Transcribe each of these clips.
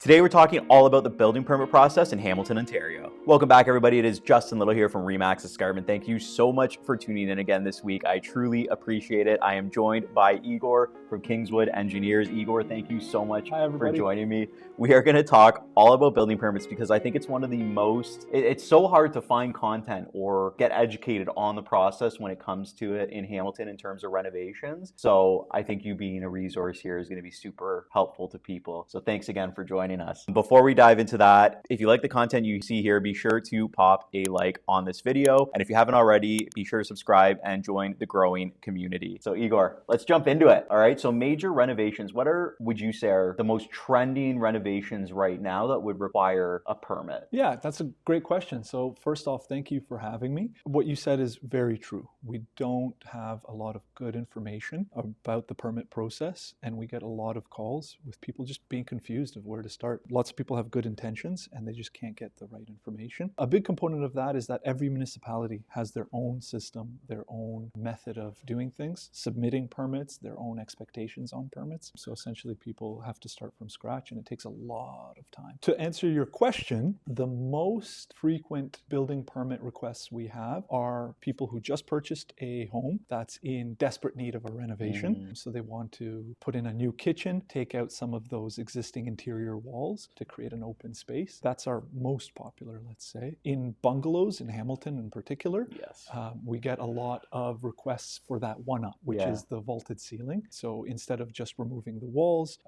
Today we're talking all about the building permit process in Hamilton, Ontario. Welcome back, everybody. It is Justin Little here from Remax Escarpment. Thank you so much for tuning in again this week. I truly appreciate it. I am joined by Igor from Kingswood Engineers. Igor, thank you so much for joining me. We are going to talk all about building permits because I think it's one of the most, it's so hard to find content or get educated on the process when it comes to it in Hamilton in terms of renovations. So I think you being a resource here is going to be super helpful to people. So thanks again for joining us. Before we dive into that, if you like the content you see here, be sure to pop a like on this video. And if you haven't already, be sure to subscribe and join the growing community. So Igor, let's jump into it. All right. So major renovations, would you say are the most trending renovations right now that would require a permit? Yeah, that's a great question. So first off, thank you for having me. What you said is very true. We don't have a lot of good information about the permit process, and we get a lot of calls with people just being confused of where to start. Lots of people have good intentions and they just can't get the right information. A big component of that is that every municipality has their own system, their own method of doing things, submitting permits, their own expectations on permits. So essentially people have to start from scratch and it takes a lot of time. To answer your question, the most frequent building permit requests we have are people who just purchased a home that's in desperate need of a renovation. So they want to put in a new kitchen, take out some of those existing interior walls to create an open space. That's our most popular, let's say. In bungalows, in Hamilton in particular, yes, we get a lot of requests for that one-up, which is the vaulted ceiling. So instead of just removing the walls,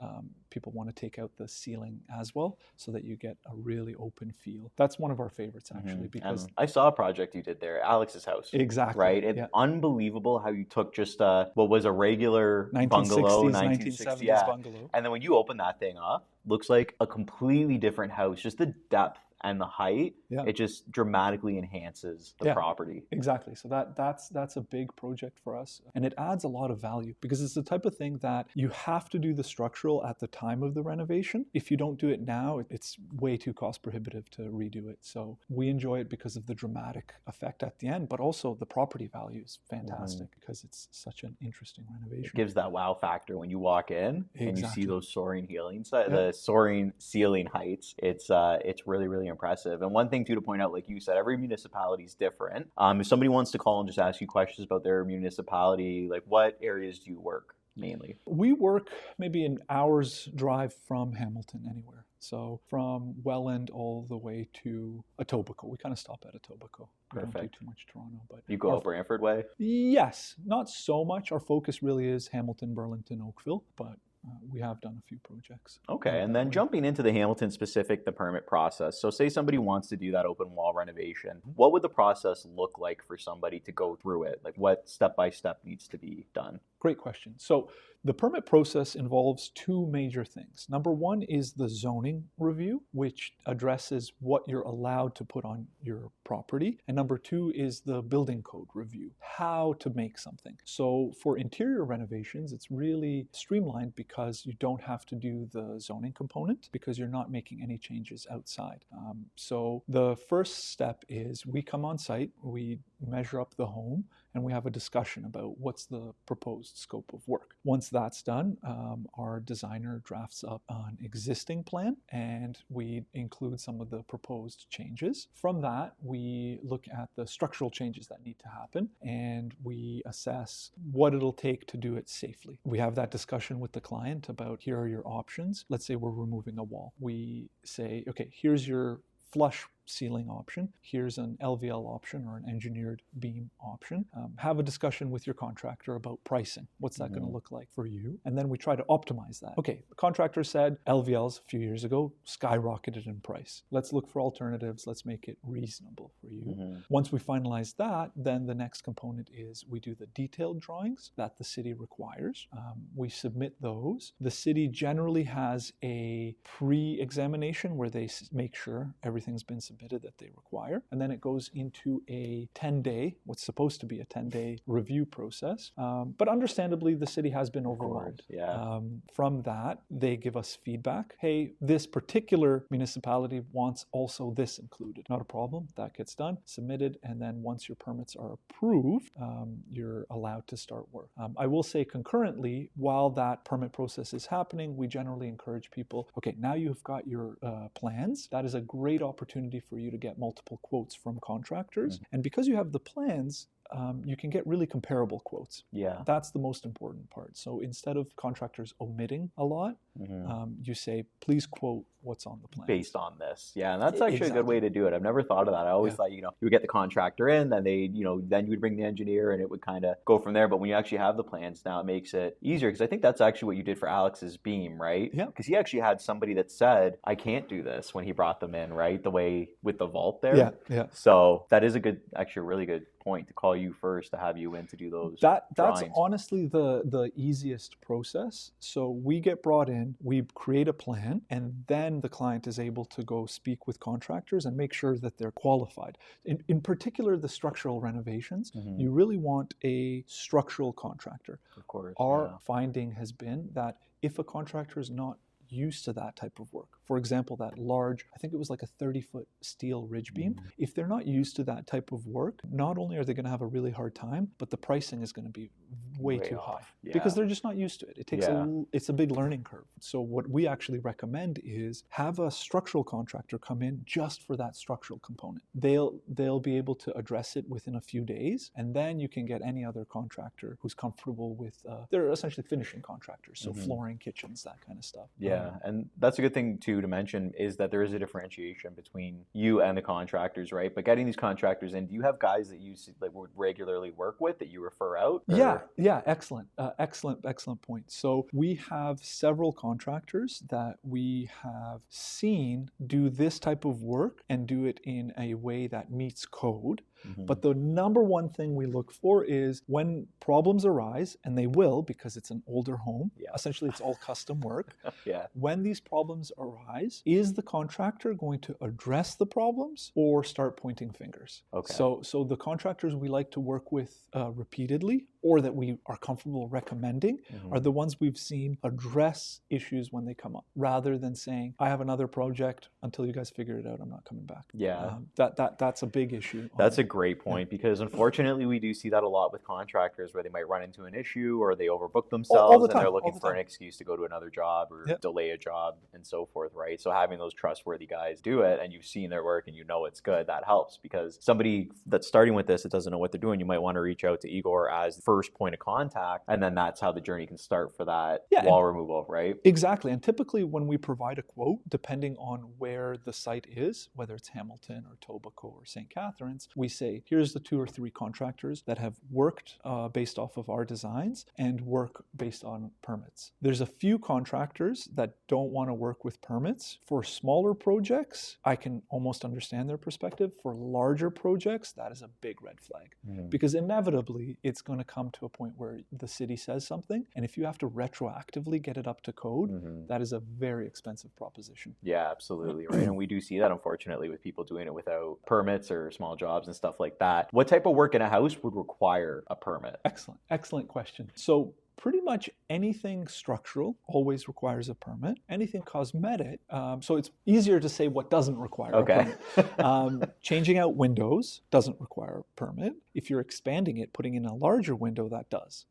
people want to take out the ceiling as well so that you get a really open feel. That's one of our favorites, actually, because I saw a project you did there, Alex's house. Exactly. Right? It's unbelievable how you took just what was a regular bungalow, 1960s bungalow. And then when you open that thing up, looks like a completely different house. Just the depth and the height, it just dramatically enhances the property. Exactly. So that's a big project for us. And it adds a lot of value because it's the type of thing that you have to do the structural at the time of the renovation. If you don't do it now, it's way too cost prohibitive to redo it. So we enjoy it because of the dramatic effect at the end, but also the property value is fantastic because it's such an interesting renovation. It gives that wow factor when you walk in and you see those soaring the soaring ceiling heights. It's really, really impressive. And one thing too to point out, like you said, every municipality is different. If somebody wants to call and just ask you questions about their municipality, like what areas do you work mainly? We work maybe an hour's drive from Hamilton anywhere. So from Welland all the way to Etobicoke. We kind of stop at Etobicoke. We don't do too much Toronto. But you go up Brantford way? Yes, not so much. Our focus really is Hamilton, Burlington, Oakville, but we have done a few projects. Okay, and then jumping into the Hamilton specific, the permit process. So say somebody wants to do that open wall renovation. What would the process look like for somebody to go through it? Like what step-by-step needs to be done? Great question. So the permit process involves two major things. Number one is the zoning review, which addresses what you're allowed to put on your property. And number two is the building code review, how to make something. So for interior renovations, it's really streamlined because you don't have to do the zoning component because you're not making any changes outside. So the first step is we come on site, we measure up the home, and we have a discussion about what's the proposed scope of work. Once that's done, our designer drafts up an existing plan and we include some of the proposed changes. From that, we look at the structural changes that need to happen and we assess what it'll take to do it safely. We have that discussion with the client about here are your options. Let's say we're removing a wall. We say, okay, here's your flush ceiling option. Here's an LVL option or an engineered beam option. Have a discussion with your contractor about pricing. What's that going to look like for you? And then we try to optimize that. Okay, the contractor said LVLs a few years ago skyrocketed in price. Let's look for alternatives. Let's make it reasonable for you. Once we finalize that, then the next component is we do the detailed drawings that the city requires. We submit those. The city generally has a pre-examination where they make sure everything's been submitted submitted that they require. And then it goes into a 10-day, what's supposed to be a 10-day review process. But understandably, the city has been overwhelmed. From that, they give us feedback. Hey, this particular municipality wants also this included. Not a problem. That gets done, submitted, and then once your permits are approved, you're allowed to start work. I will say concurrently, while that permit process is happening, we generally encourage people, okay, now you've got your plans. That is a great opportunity for you to get multiple quotes from contractors. And because you have the plans, you can get really comparable quotes. That's the most important part. So instead of contractors omitting a lot, you say, please quote what's on the plan. Based on this. And that's actually a good way to do it. I've never thought of that. I always thought, you would get the contractor in, then they, then you would bring the engineer and it would kind of go from there. But when you actually have the plans now, it makes it easier, because I think that's actually what you did for Alex's beam, right? Because he actually had somebody that said, I can't do this when he brought them in, right? The way with the vault there. So that is actually a really good point to call you first, to have you in to do those. That's honestly the easiest process. So we get brought in, we create a plan, and then the client is able to go speak with contractors and make sure that they're qualified. In particular, the structural renovations, you really want a structural contractor. Of course. Our finding has been that if a contractor is not used to that type of work, for example, that large, I think it was like a 30-foot steel ridge beam, if they're not used to that type of work, not only are they going to have a really hard time, but the pricing is going to be way too high, because they're just not used to it. It takes it's a big learning curve. So what we actually recommend is have a structural contractor come in just for that structural component. They'll be able to address it within a few days, and then you can get any other contractor who's comfortable with, they're essentially finishing contractors, so flooring, kitchens, that kind of stuff. And that's a good thing too to mention, is that there is a differentiation between you and the contractors, right? But getting these contractors in, do you have guys that you would regularly work with that you refer out? Or? Excellent point. So we have several contractors that we have seen do this type of work and do it in a way that meets code. But the number one thing we look for is when problems arise, and they will, because it's an older home, essentially it's all custom work. When these problems arise, is the contractor going to address the problems or start pointing fingers? So the contractors we like to work with repeatedly, or that we are comfortable recommending, are the ones we've seen address issues when they come up, rather than saying, I have another project, until you guys figure it out, I'm not coming back. That's a big issue. That's a great point, because unfortunately we do see that a lot with contractors, where they might run into an issue or they overbook themselves and they're looking for an excuse to go to another job or delay a job and so forth, right? So having those trustworthy guys do it, and you've seen their work and you know it's good, that helps. Because somebody that's starting with this that doesn't know what they're doing, you might want to reach out to Igor as the first point of contact, and then that's how the journey can start for that wall removal, right? Exactly. And typically when we provide a quote, depending on where the site is, whether it's Hamilton or Etobicoke or St. Catharines, we say, here's the 2 or 3 contractors that have worked based off of our designs and work based on permits. There's a few contractors that don't want to work with permits. For smaller projects, I can almost understand their perspective. For larger projects, that is a big red flag, because inevitably it's going to come to a point where the city says something, and if you have to retroactively get it up to code, that is a very expensive proposition. Absolutely, right. And we do see that, unfortunately, with people doing it without permits or small jobs and stuff like that. What type of work in a house would require a permit? Excellent question. So pretty much anything structural always requires a permit. Anything cosmetic, so it's easier to say what doesn't require a permit. Changing out windows doesn't require a permit. If you're expanding it, putting in a larger window, that does.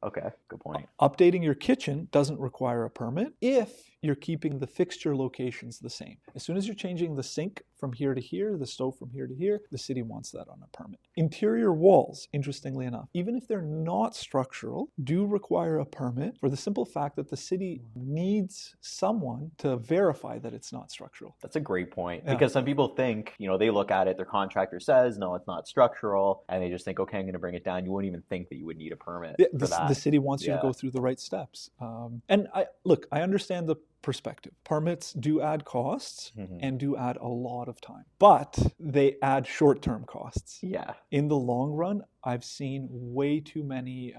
Good point. Updating your kitchen doesn't require a permit if you're keeping the fixture locations the same. As soon as you're changing the sink from here to here, the stove from here to here, the city wants that on a permit. Interior walls, interestingly enough, even if they're not structural, do require a permit, for the simple fact that the city needs someone to verify that it's not structural. That's a great point, because some people think, they look at it, their contractor says, no, it's not structural, and they just think, okay, I'm going to bring it down. You wouldn't even think that you would need a permit for that. The city wants you to go through the right steps. And I understand the perspective. Permits do add costs and do add a lot of time, but they add short-term costs. In the long run, I've seen way too many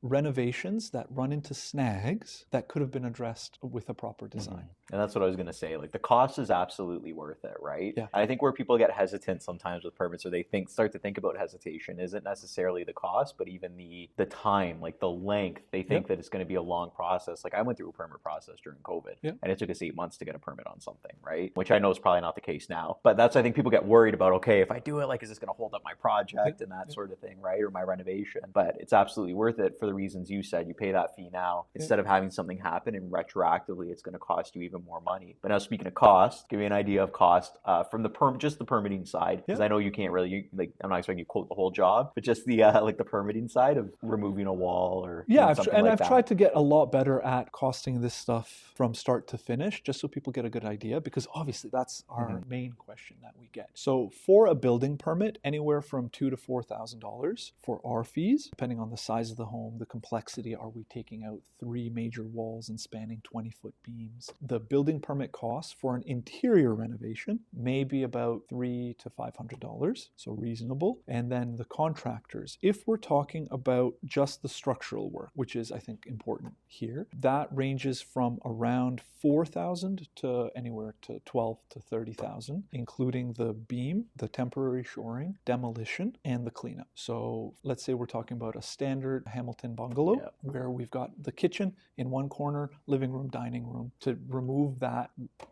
renovations that run into snags that could have been addressed with a proper design. And that's what I was going to say. Like the cost is absolutely worth it, right? Yeah. I think where people get hesitant sometimes with permits, or they start to think about hesitation, isn't necessarily the cost, but even the time, like the length. They think that it's going to be a long process. Like I went through a permit process during COVID, and it took us 8 months to get a permit on something, right? Which I know is probably not the case now. But that's, I think people get worried about, okay, if I do it, like, is this going to hold up my project and that sort of thing, right? Or my renovation. But it's absolutely worth it for the reasons you said. You pay that fee now instead of having something happen and retroactively it's going to cost you even more money. But now speaking of cost, give me an idea of cost from the just the permitting side, because I know you can't really, I'm not expecting you to quote the whole job, but just the like the permitting side of removing a wall or I've tried to get a lot better at costing this stuff from start to finish, just so people get a good idea, because obviously that's our main question that we get. So for a building permit, anywhere from $2,000 to $4,000 for our fees, depending on the size of the home, the complexity. Are we taking out 3 major walls and spanning 20-foot beams? The building permit cost for an interior renovation may be about $300 to $500, so reasonable. And then the contractors, if we're talking about just the structural work, which is, I think, important here, that ranges from around $4,000 to anywhere to $12,000 to $30,000, including the beam, the temporary shoring, demolition, and the cleanup. So let's say we're talking about a standard Hamilton bungalow where we've got the kitchen in one corner, living room, dining room. To remove that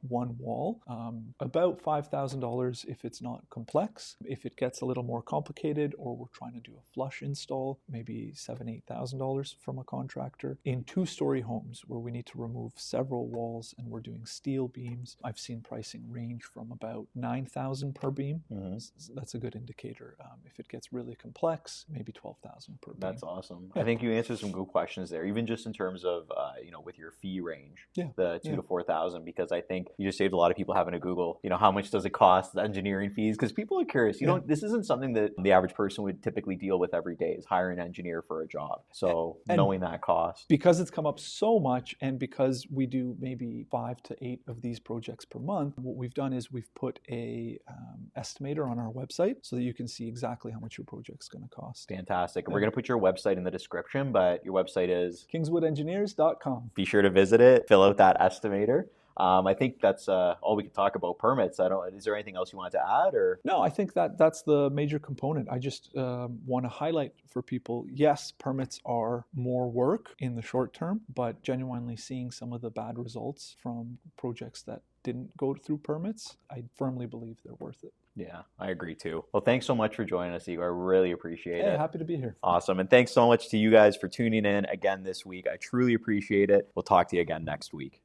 one wall, about $5,000 if it's not complex. If it gets a little more complicated, or we're trying to do a flush install, maybe $7,000, $8,000 from a contractor. In 2-story homes where we need to remove several walls and we're doing steel beams, I've seen pricing range from about $9,000 per beam. That's a good indicator. If it gets really complex, maybe $12,000 per beam. That's awesome. I think you answered some good questions there, even just in terms of with your fee range, the $2,000 to $4,000, because I think you just saved a lot of people having to Google, how much does it cost, the engineering fees, because people are curious. This isn't something that the average person would typically deal with every day, is hire an engineer for a job. So knowing that cost. Because it's come up so much, and because we do maybe 5 to 8 of these projects per month, what we've done is we've put a estimator on our website so that you can see exactly how much your project's going to cost. Fantastic. And we're going to put your website in the description, but your website is kingswoodengineers.com. Be sure to visit it, fill out that estimator. I think that's all we can talk about permits. Is there anything else you wanted to add? Or no, I think that's the major component. I just want to highlight for people, yes, permits are more work in the short term, but genuinely seeing some of the bad results from projects that didn't go through permits, I firmly believe they're worth it. Yeah, I agree too. Well, thanks so much for joining us, Igor. I really appreciate it. Happy to be here. Awesome. And thanks so much to you guys for tuning in again this week. I truly appreciate it. We'll talk to you again next week.